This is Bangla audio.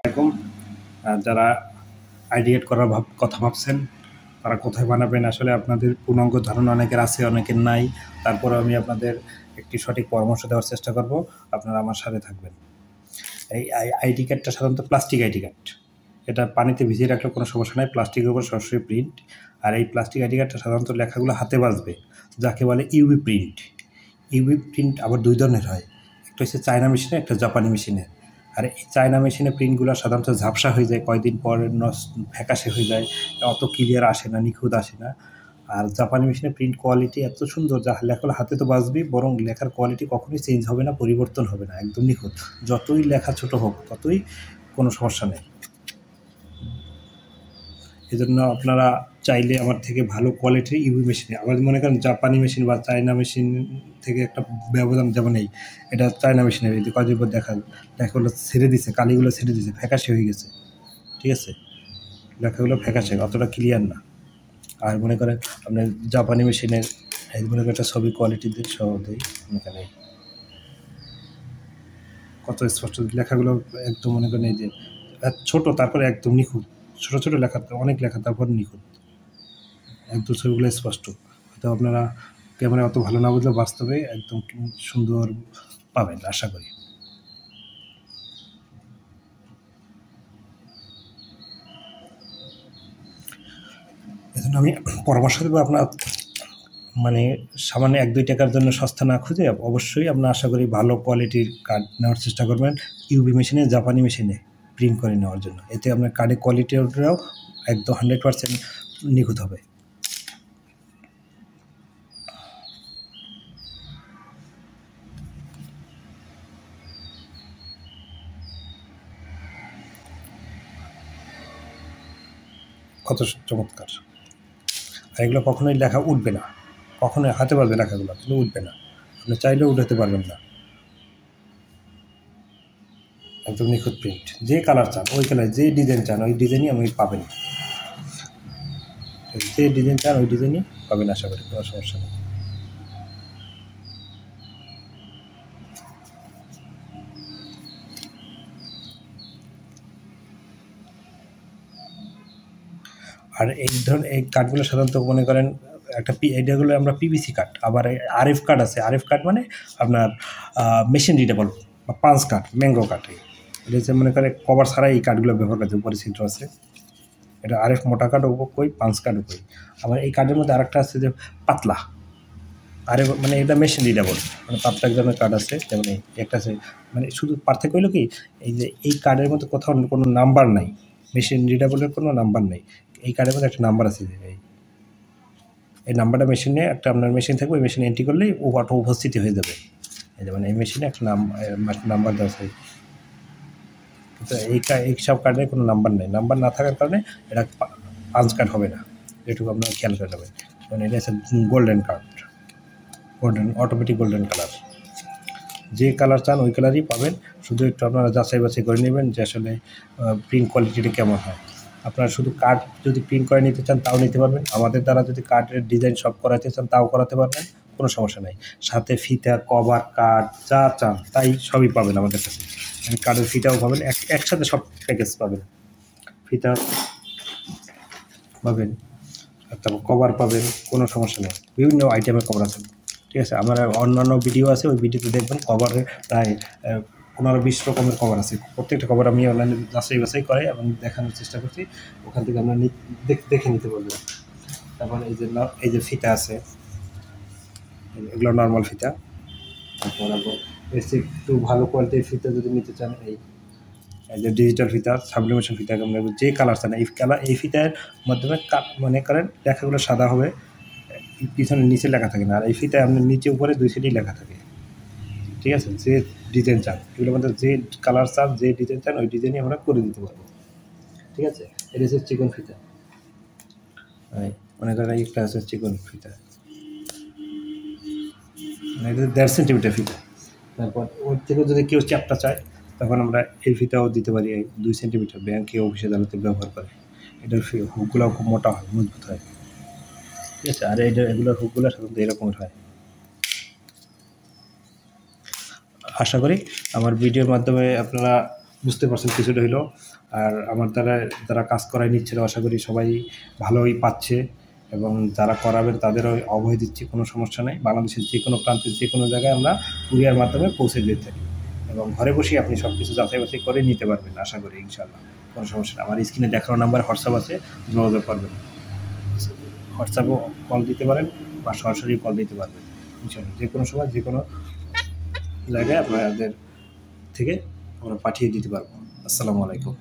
এরকম যারা আইডিয়েট করার কথা ভাবছেন তারা কোথায় বানাবেন, আসলে আপনাদের পূর্ণাঙ্গ ধারণা অনেকের আছে, অনেকের নাই। তারপরে আমি আপনাদের একটি সঠিক পরামর্শ দেওয়ার চেষ্টা করব, আপনারা আমার সাথে থাকবেন। এই আইডি কার্ডটা সাধারণত প্লাস্টিক আইডি কার্ড, এটা পানিতে ভিজিয়ে রাখলে কোনো সমস্যা নাই, প্লাস্টিকের উপর সরাসরি প্রিন্ট। আর এই প্লাস্টিক আইডি কার্ডটা সাধারণত লেখাগুলো হাতে বাজবে, যাকে বলে ইউভি প্রিন্ট। ইউভি প্রিন্ট আবার দুই ধরনের হয়, একটা হচ্ছে চায়না মেশিনে, একটা জাপানি মেশিনে। আর এই চায়না মেশিনে প্রিন্টগুলো সাধারণত ঝাপসা হয়ে যায়, কয়েকদিন পর ফ্যাকাশে হয়ে যায়, অত ক্লিয়ার আসে না, নিখুঁত আসে না। আর জাপানি মেশিনে প্রিন্ট কোয়ালিটি এত সুন্দর, যা লেখাগুলো হাতে তো বাজবেই, বরং লেখার কোয়ালিটি কখনোই চেঞ্জ হবে না, পরিবর্তন হবে না, একদম নিখুঁত। যতই লেখা ছোট হোক ততই কোনো সমস্যা নেই। এজন্য আপনারা চাইলে আমার থেকে ভালো কোয়ালিটির ইউভি মেশিনে, আবার মনে করেন জাপানি মেশিন বা চায়না মেশিন থেকে একটা ব্যবধান যেমন এটা চায়না মেশিনের কদিন পর লেখাগুলো ছেড়ে দিছে, কালিগুলো ছেড়ে দিছে, ফ্যাকাশে হয়ে গেছে, ঠিক আছে, লেখাগুলো ফ্যাকাশে, অতটা ক্লিয়ার না। আর মনে করেন আপনার জাপানি মেশিনের মনে করেন একটা ছবি কোয়ালিটি সহ দেয়, এখানে কত স্পষ্ট লেখাগুলো, একদম মনে করেন এই যে ছোট, তারপরে একদম নিখুঁত, ছোট ছোট লেখা, অনেক লেখা, তারপর নিখুঁত, একদম ছবিগুলো স্পষ্ট। হয়তো আপনারা ক্যামেরা অত ভালো না বুঝলেও বাস্তবে একদম সুন্দর পাবেন আশা করি। এজন্য আমি পরামর্শ দেবো, আপনার মানে সামান্য 1-2 টাকার জন্য সস্তা না খুঁজে অবশ্যই আপনার আশা করি ভালো কোয়ালিটির কার্ড নেওয়ার চেষ্টা করবেন, ইউভি মেশিনে, জাপানি মেশিনে প্রিন্ট করে নেওয়ার জন্য। এতে আপনার কার্ডের কোয়ালিটিটাও একদম 100% নিখুঁত হবে। কত চমৎকার! আর এগুলো কখনোই লেখা উঠবে না, কখনোই হাতে পারবে লেখাগুলো, কিন্তু উঠবে না, আপনি চাইলেও উঠাতে পারবেন না, একদম নিখুঁত প্রিন্ট। যে কালার চান ওই কালার, যে ডিজাইন চান ওই ডিজাইনই আপনি পাবেন, যে ডিজাইন চান ওই ডিজাইনই পাবেন, আশা করি কোনো সমস্যা নেই। আর এই কার্ডগুলো সাধারণত মনে করেন এটাগুলো আমরা পিভিসি কার্ড, আবার আরএফ কার্ড আছে। আরএফ কার্ড মানে আপনার মেশিন রিডেবল বা পাঞ্চ কার্ড, ম্যাঙ্গো কার্ড। এটা হচ্ছে মনে করে কভার ছাড়াই এই কার্ডগুলো ব্যবহার করতে, উপরে ছিদ্র আছে। এটা আরএফ মোটা কার্ড উপকই, পাঞ্চ কার্ড উপকই। আবার এই কার্ডের মধ্যে আরেকটা আছে যে পাতলা, আরে মানে এটা মেশিন রিডেবল, মানে পাতলা এক ধরনের কার্ড আছে, যেমন একটা আছে। মানে শুধু পার্থক্য হলো কি, এই যে এই কার্ডের মধ্যে কোথাও কোনো নাম্বার নাই, মেশিন রিডেবলের কোনো নাম্বার নেই। এই কার্ডের মধ্যে একটা নাম্বার আছে, এই নাম্বারটা মেশিনে একটা আপনার মেশিন থাকবে, ওই মেশিনে এন্ট্রি করলেই অটো উপস্থিতি হয়ে যাবে। এই যেমন এই মেশিনে একটা নাম্বার দেওয়া আছে, কিন্তু এই সব কার্ডে কোনো নাম্বার নেই। নাম্বার না থাকার কারণে এটা পাঞ্চ কার্ড হবে না, এটুকু আপনার খেয়াল করে যাবেন। মানে এটা হচ্ছে golden card, golden automatic golden colour. যে কালার চান ওই কালারই পাবেন, শুধু একটু আপনারা যাচাই বাছাই করে নেবেন যে আসলে প্রিন্ট কোয়ালিটিটা কেমন হয়। আপনারা শুধু কার্ড যদি প্রিন্ট করে নিতে চান তাও নিতে পারবেন, আমাদের দ্বারা যদি কার্ডের ডিজাইন সব করাতে চান তাও করাতে পারবেন, কোনো সমস্যা নেই। সাথে ফিতা, কভার, কার্ড যা চান তাই সবই পাবেন আমাদের কাছে। কার্ডের ফিতাও পাবেন, একসাথে সব প্যাকেজ পাবেন। ফিতা পাবেন, তারপর কভার পাবেন, কোনো সমস্যা নেই, বিভিন্ন আইটেমের কভার আছে, ঠিক আছে। আমার অন্যান্য ভিডিও আছে, ওই ভিডিওতে দেখবেন কভারের প্রায় 15-20 রকমের কভার আছে। প্রত্যেকটা কভার আমি অনলাইনে যাচাই বাছাই করে এবং দেখানোর চেষ্টা করছি, ওখান থেকে আপনারা দেখে নিতে পারবেন। তারপর এই যে ফিতা আছে, এগুলো নর্মাল ফিতা। তারপর এর চেয়ে একটু ভালো কোয়ালিটির ফিতা যদি নিতে চান, এই যে ডিজিটাল ফিতা, সাবলিমেশন ফিতা, আমরা যে কালার চান এই ফিতার মাধ্যমে মনে করেন লেখাগুলো সাদা হবে, পিছনে নিচে লেখা থাকে না। আর এই ফিতায় আপনার নিচে উপরে দুই সাইডেই লেখা থাকে, ঠিক আছে। যে ডিজাইন চান, এগুলোর মধ্যে যে কালার চান, যে ডিজাইন চান ওই ডিজাইনই আমরা করে দিতে পারবো, ঠিক আছে। এটা হচ্ছে চিকন ফিতা, মনে করেন একটা আছে চিকন ফিতা, মানে এটা 1.5 সেন্টিমিটার ফিতা। তারপর ওর থেকে যদি কেউ চ্যাপটা চায় তখন আমরা এই ফিতাও দিতে পারি, 2 সেন্টিমিটার, ব্যাংকে অফিসে আদালতে ব্যবহার করে। এটার হুকগুলো খুব মোটা হয়, মজবুত হয়, ঠিক আছে। আর এগুলোর হুকগুলো সাধারণত এরকমের হয়। আশা করি আমার ভিডিওর মাধ্যমে আপনারা বুঝতে পারছেন কিছুটা হলেও। আর আমার দ্বারা যারা কাজ করায় নিচ্ছিল আশা করি সবাই ভালোই পাচ্ছে, এবং যারা করাবেন তাদেরও অভয় দিচ্ছি, কোনো সমস্যা নেই। বাংলাদেশের যে কোনো প্রান্তে যে কোনো জায়গায় আমরা কুরিয়ার মাধ্যমে পৌঁছে দিয়ে থাকি, এবং ঘরে বসেই আপনি সব কিছু যাচাই বাছাই করে নিতে পারবেন আশা করি, ইনশাআল্লাহ কোনো সমস্যা নেই। আমার স্ক্রিনে দেখানো নাম্বার হোয়াটসঅ্যাপ আছে, যোগাযোগ করবেন। হোয়াটসঅ্যাপও কল দিতে পারেন বা সরাসরি কল দিতে পারবেন, ইনশাআল্লাহ যে কোনো সময় যে কোনো জায়গায় আপনাদের থেকে আমরা পাঠিয়ে দিতে পারবো। আসসালামু আলাইকুম।